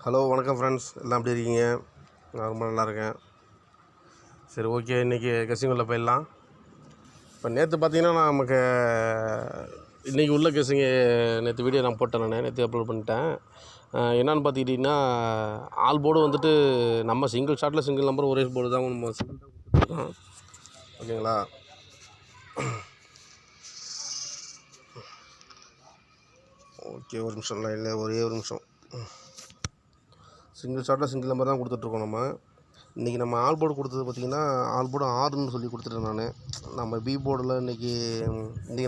Hello வணக்கம் friends, எல்லாம் எப்படி இருக்கீங்க? நான் ரொம்ப நல்லா இருக்கேன். சரி, ஓகே. இன்றைக்கி கெஸ்ஸிங்குள்ளே போயிடலாம். இப்போ நேற்று பார்த்தீங்கன்னா நமக்கு இன்றைக்கி உள்ள கெஸ்ஸிங்கு நேற்று வீடியோ நான் போட்டேன். நேற்று அப்லோட் பண்ணிட்டேன். என்னென்னு பார்த்துக்கிட்டிங்கன்னா, ஆல் போர்டு வந்துட்டு நம்ம சிங்கிள் ஷாட்டில் சிங்கிள் நம்பர் ஒரே போர்டு தான் நம்ம சிங்கிள் தான் கொடுத்துருக்கோம். ஓகேங்களா? ஓகே, ஒரு நிமிஷம் இல்லை, ஒரே ஒரு நிமிஷம். சிங்கிள் ஷாட்டில் சிங்கிள் நம்பர் தான் கொடுத்துட்ருக்கோம். இன்றைக்கி நம்ம ஆல் போர்டு கொடுத்தது பார்த்திங்கன்னா, ஆல் போர்டு 6ன்னு சொல்லி கொடுத்துட்டேன் நான். நம்ம பி போர்டில் இன்றைக்கி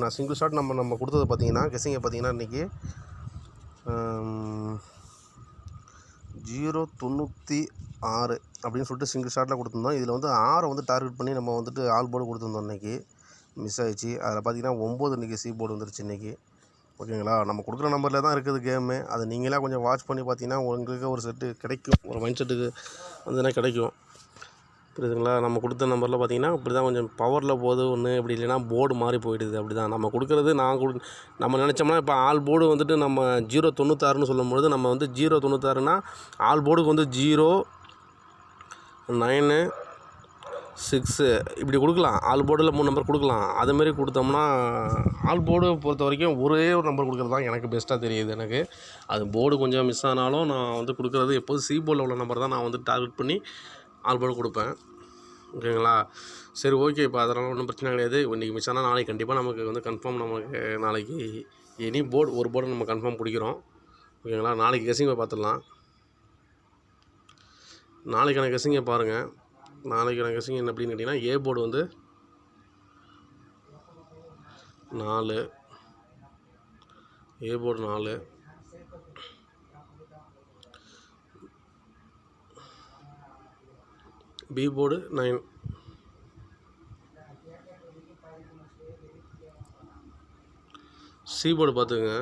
நான் சிங்கிள் ஷாட் நம்ம கொடுத்தது பார்த்திங்கன்னா, கெஸ்ஸிங்கை பார்த்திங்கன்னா இன்றைக்கி 096 அப்படின்னு சொல்லிட்டு சிங்கிள் ஷாட்டில் கொடுத்துருந்தோம். இதில் வந்து 6 வந்து டார்கெட் பண்ணி நம்ம வந்துட்டு ஆல் போர்டு கொடுத்துருந்தோம். இன்றைக்கி மிஸ் ஆகிடுச்சு. அதில் பார்த்திங்கன்னா 9 இன்றைக்கி சி போர்டு வந்துருச்சு இன்றைக்கி. ஓகேங்களா? நம்ம கொடுக்குற நம்பரில் தான் இருக்குது கேமு. அது நீங்களாக கொஞ்சம் வாட்ச் பண்ணி பார்த்தீங்கன்னா உங்களுக்கு ஒரு செட்டு கிடைக்கும். ஒரு மைண்ட் செட்டுக்கு வந்துன்னா கிடைக்கும். புரியுதுங்களா? நம்ம கொடுத்த நம்பரில் பார்த்தீங்கன்னா இப்படி தான் கொஞ்சம் பவரில் போகுது ஒன்று, இப்படி இல்லைன்னா போர்டு மாறி போயிடுது. அப்படி தான் நம்ம கொடுக்குறது. நம்ம நினச்சோம்னா இப்போ ஆல் போர்டு வந்துட்டு நம்ம 096ன்னு சொல்லும்பொழுது நம்ம வந்து 096னா ஆல் போர்டுக்கு வந்து 0, 9, 6 இப்படி கொடுக்கலாம். ஆல் போர்டில் 3 நம்பர் கொடுக்கலாம். அதுமாரி கொடுத்தோம்னா ஆல் போர்டு பொறுத்த வரைக்கும் ஒரே ஒரு நம்பர் கொடுக்குறது தான் எனக்கு பெஸ்ட்டாக தெரியுது. எனக்கு அது போர்டு கொஞ்சம் மிஸ் ஆனாலும் நான் வந்து கொடுக்குறது எப்போதும் சி போர்டில் உள்ள நம்பர் தான் நான் வந்து டார்கெட் பண்ணி ஆல் போர்டு கொடுப்பேன். ஓகேங்களா? சரி, ஓகே. இப்போ அதனால் ஒன்றும் பிரச்சனை கிடையாது. இன்றைக்கி மிஸ் ஆனால் நாளைக்கு கண்டிப்பாக நமக்கு வந்து கன்ஃபார்ம் நமக்கு நாளைக்கு எனி போர்டு ஒரு போர்டு நம்ம கன்ஃபார்ம் பிடிக்கிறோம். ஓகேங்களா? நாளைக்கு கெஸ்ஸிங்கை பார்த்துடலாம். நாளைக்கான கெஸ்ஸிங்கை பாருங்கள். நாளைக்கான கெஸ்ஸிங் என்ன அப்படின்னு கேட்டிங்கன்னா, ஏ போர்டு வந்து 4, A board 4, B board 9, C board பார்த்துங்க.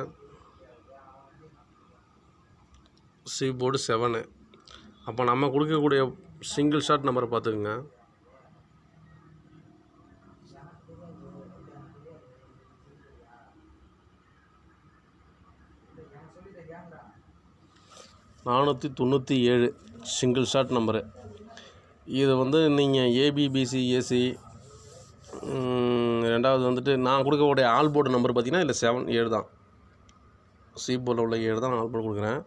C board 7. அப்போ நம்ம கொடுக்கக்கூடிய சிங்கிள் ஷாட் நம்பரை பார்த்துக்குங்க. $497 சிங்கிள் ஷாட் நம்பரு. இது வந்து நீங்கள் ஏபிபிசி ஏசி. ரெண்டாவது வந்துட்டு நான் கொடுக்கக்கூடிய ஆல் போர்டு நம்பர் பார்த்திங்கன்னா இல்லை 7 தான். சி போர்டில் உள்ள 7 தான் ஆல் போர்டு கொடுக்குறேன்.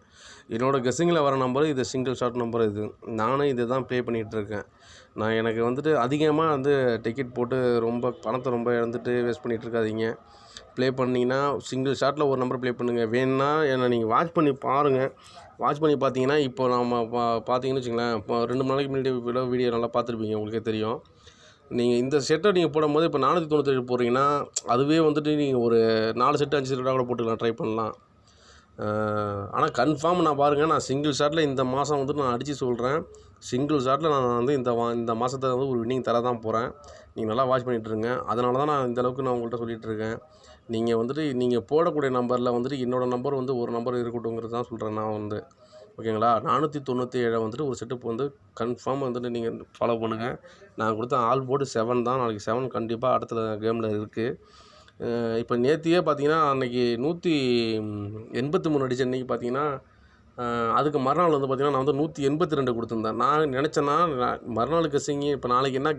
என்னோடய கெஸ்ஸிங்கில் வர நம்பரு இது சிங்கிள் ஷாட் நம்பர். இது நானும் இது தான் ப்ளே பண்ணிகிட்ருக்கேன். எனக்கு வந்துட்டு அதிகமாக வந்து டிக்கெட் போட்டு ரொம்ப பணத்தை ரொம்ப இழந்துட்டு வேஸ்ட் பண்ணிகிட்ருக்காதீங்க. ப்ளே பண்ணிங்கன்னா சிங்கிள் ஷாட்டில் ஒரு நம்பர் ப்ளே பண்ணுங்கள். வேணுன்னா என்னை நீங்கள் வாட்ச் பண்ணி பாருங்கள். வாட்ச் பண்ணி பார்த்தீங்கன்னா இப்போ நம்ம பார்த்தீங்கன்னு வச்சுங்களேன், இப்போ 2 நாளைக்கு முன்னாடி வீடியோ நல்லா பார்த்துருப்பீங்க. உங்களுக்கே தெரியும். நீங்கள் இந்த செட்டை நீங்கள் போடும்போது இப்போ 497 போடுறீங்கன்னா அதுவே வந்துட்டு நீங்கள் ஒரு 4 செட்டு 5 செட்டாக கூட போட்டுக்கலாம், ட்ரை பண்ணலாம். ஆனால் கன்ஃபார்ம் நான் பாருங்கள், நான் சிங்கிள் ஷாட்டில் இந்த மாதம் வந்துட்டு நான் அடித்து சொல்கிறேன். சிங்கிள் ஷாட்டில் நான் வந்து இந்த மாதத்தை வந்து ஒரு வின்னிங் தர தான் போகிறேன். நீங்கள் நல்லா வாட்ச் பண்ணிகிட்ருங்க. அதனால தான் நான் இந்தளவுக்கு நான் உங்கள்கிட்ட சொல்லிகிட்ருக்கேன். நீங்கள் வந்துட்டு நீங்கள் போடக்கூடிய நம்பரில் வந்துட்டு என்னோடய நம்பர் வந்து ஒரு நம்பர் இருக்கட்டும்ங்கிறது தான் சொல்கிறேன் நான் வந்து. ஓகேங்களா? 497 வந்துட்டு ஒரு செட்டப் வந்து கன்ஃபார்ம் வந்துட்டு நீங்கள் ஃபாலோ பண்ணுங்கள். நான் கொடுத்த ஆல் போர்டு 7 தான். நாளைக்கு 7 கண்டிப்பாக அடுத்த கேமில் இருக்குது. இப்போ நேத்தியே பார்த்தீங்கன்னா அன்றைக்கி 183 அடித்த அன்றைக்கி பார்த்தீங்கன்னா அதுக்கு மறுநாள் வந்து பார்த்திங்கன்னா நான் வந்து 182 கொடுத்துருந்தேன். நான் நினச்சேன்னா மறுநாள் கெஸ்ஸிங்கு இப்போ நாளைக்கு என்ன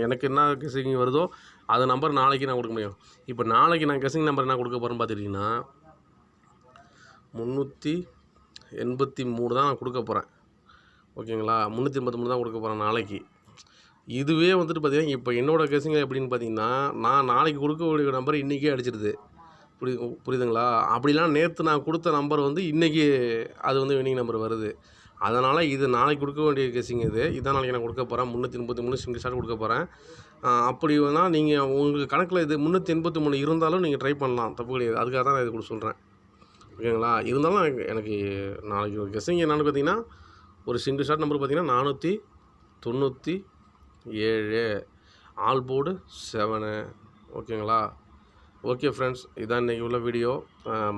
எனக்கு என்ன கெஸ்ஸிங் வருதோ அது நம்பர் நாளைக்கு நான் கொடுக்க முடியும். இப்போ நாளைக்கு நான் கெஸ்ஸிங் நம்பர் என்ன கொடுக்க போகிறேன்னு பார்த்துக்கிட்டிங்கன்னா 383 தான் நான் கொடுக்க போகிறேன். ஓகேங்களா? 383 தான் கொடுக்க போகிறேன் நாளைக்கு. இதுவே வந்துட்டு பார்த்திங்கன்னா இப்போ என்னோடய கெஸ்ஸிங் எப்படின்னு பார்த்தீங்கன்னா, நான் நாளைக்கு கொடுக்கக்கூடிய நம்பர் இன்றைக்கே அடிச்சிடுது. புரியுதுங்களா? அப்படிலாம் நேற்று நான் கொடுத்த நம்பர் வந்து இன்றைக்கி அது வந்து வின்னிங் நம்பர் வருது. அதனால் இது நாளைக்கு கொடுக்க வேண்டிய கெஸ்ஸிங் இதான் நாளைக்கு நான் கொடுக்க போகிறேன். 383 சிங்கிள் ஷாட் கொடுக்க போகிறேன். அப்படி வேணால் நீங்கள் உங்களுக்கு கணக்கில் இது 383 இருந்தாலும் நீங்கள் ட்ரை பண்ணலாம், தப்பு கிடையாது. அதுக்காக தான் நான் இது கூட சொல்கிறேன். ஓகேங்களா? இருந்தாலும் எனக்கு நாளைக்கு ஒரு கெஸ்ஸிங் என்னென்னு பார்த்தீங்கன்னா, ஒரு சிங்கிள் ஷாட் நம்பர் பார்த்தீங்கன்னா 497, ஆல் போர்டு 7. ஓகேங்களா? ஓகே ஃப்ரெண்ட்ஸ், இதான் இன்றைக்கி உள்ள வீடியோ.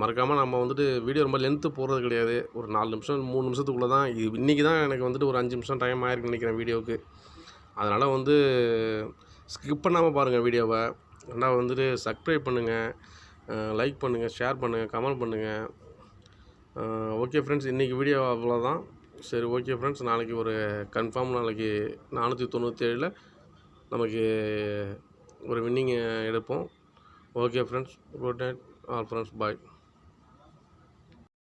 மறக்காமல் நம்ம வந்துட்டு வீடியோ ரொம்ப லென்த்து போடுறது கிடையாது. ஒரு 4 நிமிஷம் 3 நிமிஷத்துக்குள்ளே தான். இன்றைக்கி தான் எனக்கு வந்துட்டு ஒரு 5 நிமிஷம் டைம் ஆயிருக்குன்னு நினைக்கிறேன் வீடியோவுக்கு. அதனால் வந்து ஸ்கிப் பண்ணாமல் பாருங்கள் வீடியோவை. வந்துட்டு சப்ஸ்கிரைப் பண்ணுங்கள், லைக் பண்ணுங்கள், ஷேர் பண்ணுங்கள், கமெண்ட் பண்ணுங்கள். ஓகே ஃப்ரெண்ட்ஸ், இன்றைக்கி வீடியோ அவ்வளோதான். சரி, ஓகே ஃப்ரெண்ட்ஸ், நாளைக்கு ஒரு கன்ஃபார்ம் நாளைக்கு 497 நமக்கு ஒரு வின்னிங்கை எடுப்போம். Okay friends, good night all friends, பாய்.